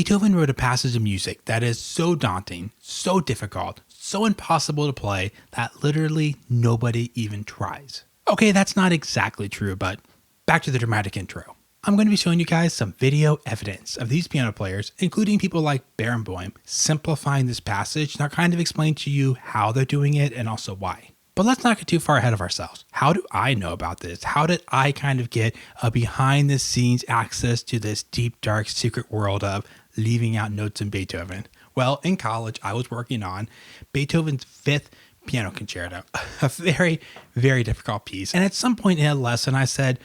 Beethoven wrote a passage of music that is so daunting, so difficult, so impossible to play that literally nobody even tries. Okay, that's not exactly true, but back to the dramatic intro. I'm going to be showing you guys some video evidence of these piano players, including people like Barenboim, simplifying this passage, and I'll kind of explain to you how they're doing it and also why. But let's not get too far ahead of ourselves. How do I know about this? How did I kind of get a behind the scenes access to this deep, dark, secret world of leaving out notes in Beethoven? Well, in college, I was working on Beethoven's fifth piano concerto, a very, very difficult piece. And at some point in a lesson, I said,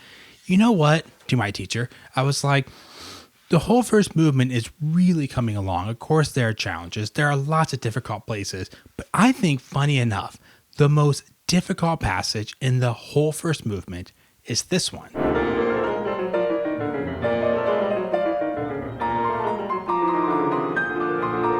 you know what, to my teacher, I was like, the whole first movement is really coming along. Of course, there are challenges. There are lots of difficult places. But I think, funny enough, the most difficult passage in the whole first movement is this one.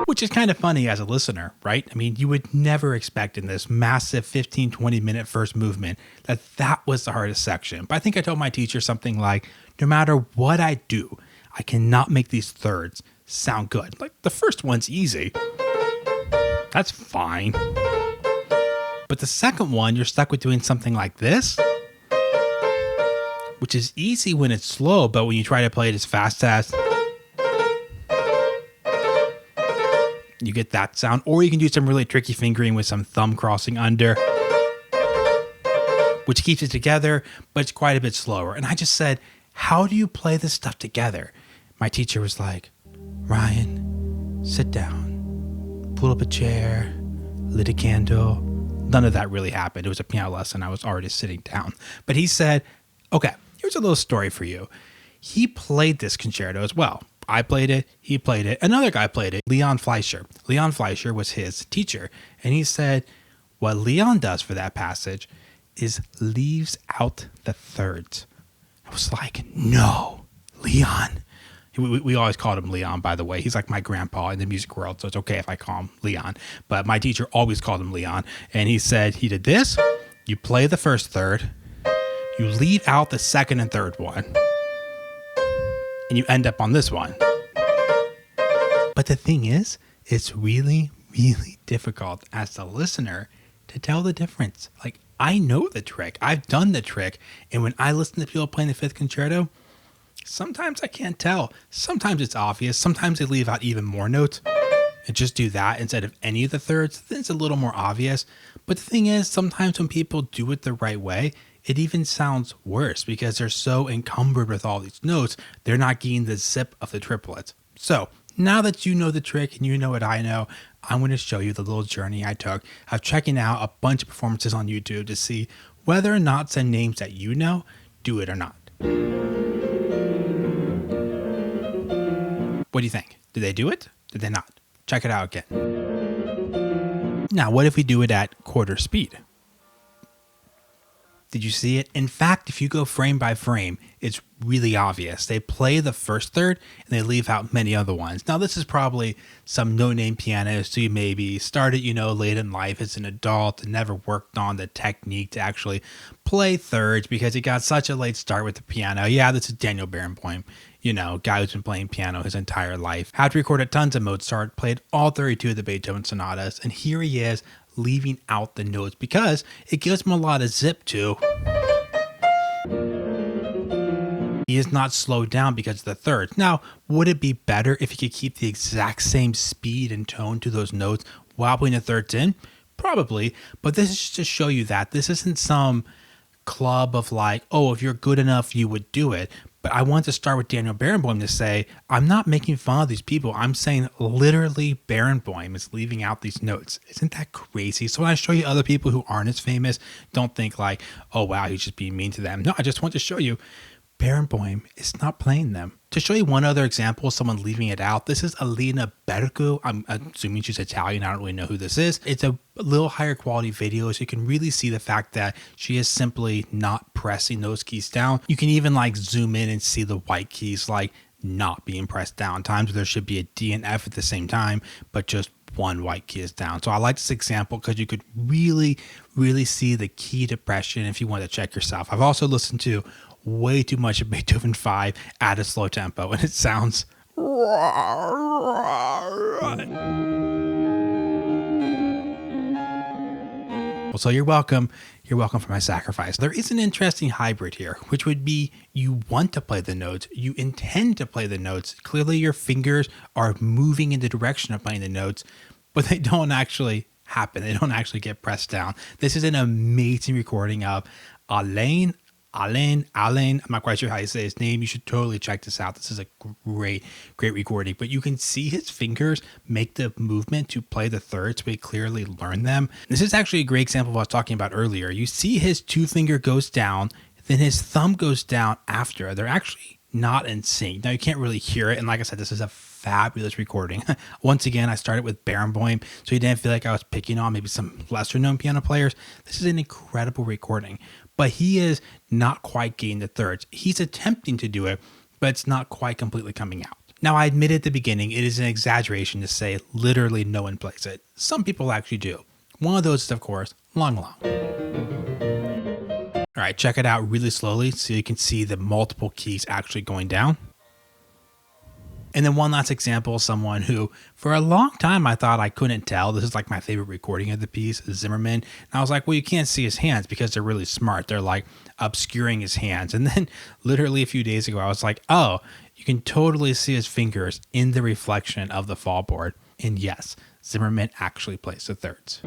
Which is kind of funny as a listener, right? I mean, you would never expect in this massive 15, 20-minute first movement that was the hardest section. But I think I told my teacher something like, no matter what I do, I cannot make these thirds sound good. Like, the first one's easy. That's fine. But the second one, you're stuck with doing something like this, which is easy when it's slow, but when you try to play it as fast as, you get that sound. Or you can do some really tricky fingering with some thumb crossing under, which keeps it together, but it's quite a bit slower. And I just said, how do you play this stuff together? My teacher was like, Ryan, sit down, pull up a chair, lit a candle. None of that really happened. It was a piano lesson. I was already sitting down. But he said, okay, here's a little story for you. He played this concerto as well. I played it. He played it. Another guy played it, Leon Fleischer. Leon Fleischer was his teacher. And he said, what Leon does for that passage is leaves out the thirds. I was like, no, Leon. We always called him Leon, by the way. He's like my grandpa in the music world, so it's okay if I call him Leon. But my teacher always called him Leon. And he said he did this. You play the first third. You leave out the second and third one. And you end up on this one. But the thing is, it's really, really difficult as the listener to tell the difference. Like, I know the trick. I've done the trick. And when I listen to people playing the fifth concerto, sometimes I can't tell. Sometimes it's obvious. Sometimes they leave out even more notes and just do that instead of any of the thirds. Then it's a little more obvious. But the thing is, sometimes when people do it the right way, it even sounds worse because they're so encumbered with all these notes, they're not getting the zip of the triplets. So now that you know the trick and you know what I know, I'm going to show you the little journey I took of checking out a bunch of performances on YouTube to see whether or not some names that you know do it or not. What do you think? Did they do it? Did they not? Check it out again. Now, what if we do it at quarter speed? Did you see it? In fact, if you go frame by frame, it's really obvious. They play the first third and they leave out many other ones. Now, this is probably some no-name pianist who maybe started, late in life as an adult and never worked on the technique to actually play thirds because he got such a late start with the piano. Yeah, this is Daniel Barenboim, guy who's been playing piano his entire life. Had recorded tons of Mozart, played all 32 of the Beethoven sonatas, and here he is leaving out the notes because it gives him a lot of zip to. He is not slowed down because of the thirds. Now, would it be better if he could keep the exact same speed and tone to those notes while putting the thirds in? Probably, but this is just to show you that this isn't some club of like, oh, if you're good enough, you would do it. But I want to start with Daniel Barenboim to say, I'm not making fun of these people. I'm saying literally Barenboim is leaving out these notes. Isn't that crazy? So when I show you other people who aren't as famous, don't think like, oh, wow, he's just being mean to them. No, I just want to show you Barenboim is not playing them. To show you one other example of someone leaving it out, this is Alina Bergu. I'm assuming she's Italian. I don't really know who this is. It's a little higher quality video, so you can really see the fact that she is simply not pressing those keys down. You can even like zoom in and see the white keys like not being pressed down. Times where there should be a D and F at the same time, but just one white key is down. So I like this example because you could really, really see the key depression if you want to check yourself. I've also listened to way too much of Beethoven 5 at a slow tempo, and it sounds Well, so you're welcome. You're welcome for my sacrifice. There is an interesting hybrid here, which would be you want to play the notes, you intend to play the notes. Clearly, your fingers are moving in the direction of playing the notes, but they don't actually happen. They don't actually get pressed down. This is an amazing recording of Alain. I'm not quite sure how you say his name. You should totally check this out. This is a great recording. But you can see his fingers make the movement to play the thirds, but he clearly learned them. This is actually a great example of what I was talking about earlier. You see his two finger goes down, then his thumb goes down after. They're actually not in sync. Now you can't really hear it. And like I said, this is a fabulous recording. Once again, I started with Barenboim, so you didn't feel like I was picking on maybe some lesser known piano players. This is an incredible recording. But he is not quite getting the thirds. He's attempting to do it, but it's not quite completely coming out. Now, I admit at the beginning, it is an exaggeration to say literally no one plays it. Some people actually do. One of those is, of course, Long Long. All right, check it out really slowly so you can see the multiple keys actually going down. And then one last example, someone who for a long time I thought I couldn't tell. This is like my favorite recording of the piece, Zimmerman. And I was like, well, you can't see his hands because they're really smart. They're like obscuring his hands. And then literally a few days ago, I was like, oh, you can totally see his fingers in the reflection of the fallboard. And yes, Zimmerman actually plays the thirds.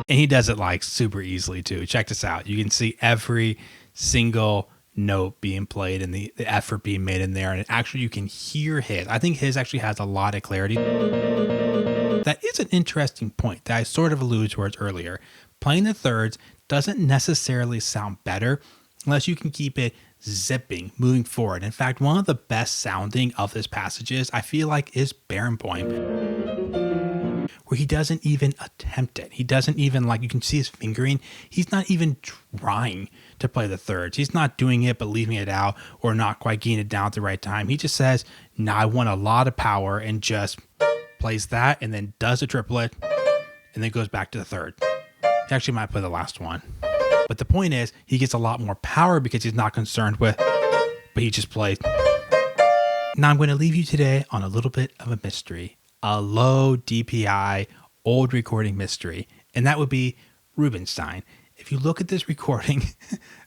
And he does it like super easily too. Check this out. You can see every single note being played and the effort being made in there, and actually you can hear his. I think his actually has a lot of clarity. That is an interesting point that I sort of alluded towards earlier. Playing the thirds doesn't necessarily sound better unless you can keep it zipping, moving forward. In fact, one of the best sounding of his passages I feel like is Barenboim, where he doesn't even attempt it. He doesn't even, like, you can see his fingering. He's not even trying to play the thirds. He's not doing it but leaving it out or not quite getting it down at the right time. He just says, nah, I want a lot of power, and just plays that and then does a triplet and then goes back to the third. He actually might play the last one. But the point is, he gets a lot more power because he's not concerned with, but he just plays. Now I'm going to leave you today on a little bit of a mystery, a low DPI, old recording mystery, and that would be Rubinstein. If you look at this recording,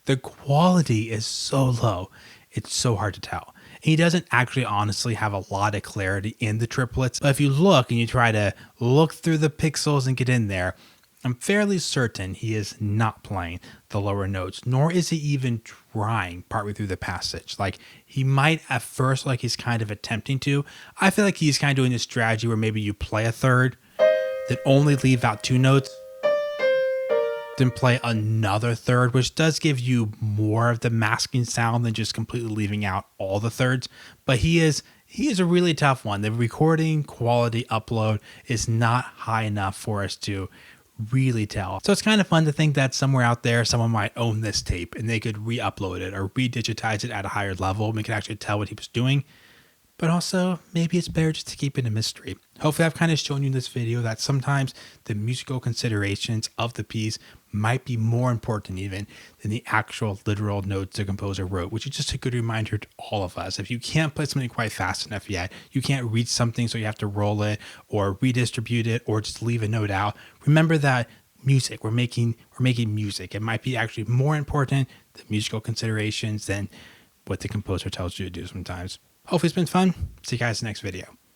the quality is so low, it's so hard to tell. And he doesn't actually honestly have a lot of clarity in the triplets, but if you look and you try to look through the pixels and get in there, I'm fairly certain he is not playing the lower notes, nor is he even trying partway through the passage. Like, he might at first, like he's kind of attempting to. I feel like he's kind of doing this strategy where maybe you play a third, then only leave out two notes, then play another third, which does give you more of the masking sound than just completely leaving out all the thirds. But he is a really tough one. The recording quality upload is not high enough for us to really tell. So it's kind of fun to think that somewhere out there someone might own this tape and they could re-upload it or redigitize it at a higher level and we could actually tell what he was doing. But also, maybe it's better just to keep it a mystery. Hopefully I've kind of shown you in this video that sometimes the musical considerations of the piece might be more important even than the actual literal notes the composer wrote, which is just a good reminder to all of us. If you can't play something quite fast enough yet, you can't reach something so you have to roll it or redistribute it or just leave a note out, remember that music, we're making music. It might be actually more important, the musical considerations, than what the composer tells you to do sometimes. Hopefully it's been fun. See you guys in the next video.